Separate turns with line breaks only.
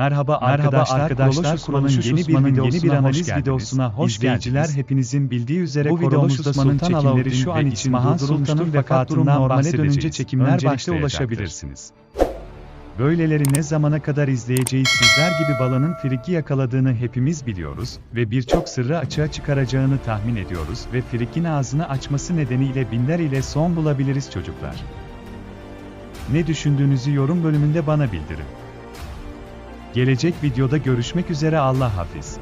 Merhaba arkadaşlar, Kuruluş Osman'ın yeni bir analiz videosuna hoş İzleyiciler geldiniz. Hepinizin bildiği üzere bu videomuzda Sultan çekimleri şu an için durdurulmuştur fakat durum normale dönünce çekimler başta ulaşabilirsiniz. Böyleleri ne zamana kadar izleyeceğiz? Sizler gibi Bala'nın Frig'i yakaladığını hepimiz biliyoruz ve birçok sırrı açığa çıkaracağını tahmin ediyoruz ve Frig'in ağzını açması nedeniyle binler ile son bulabiliriz çocuklar. Ne düşündüğünüzü yorum bölümünde bana bildirin. Gelecek videoda görüşmek üzere, Allah hafiz.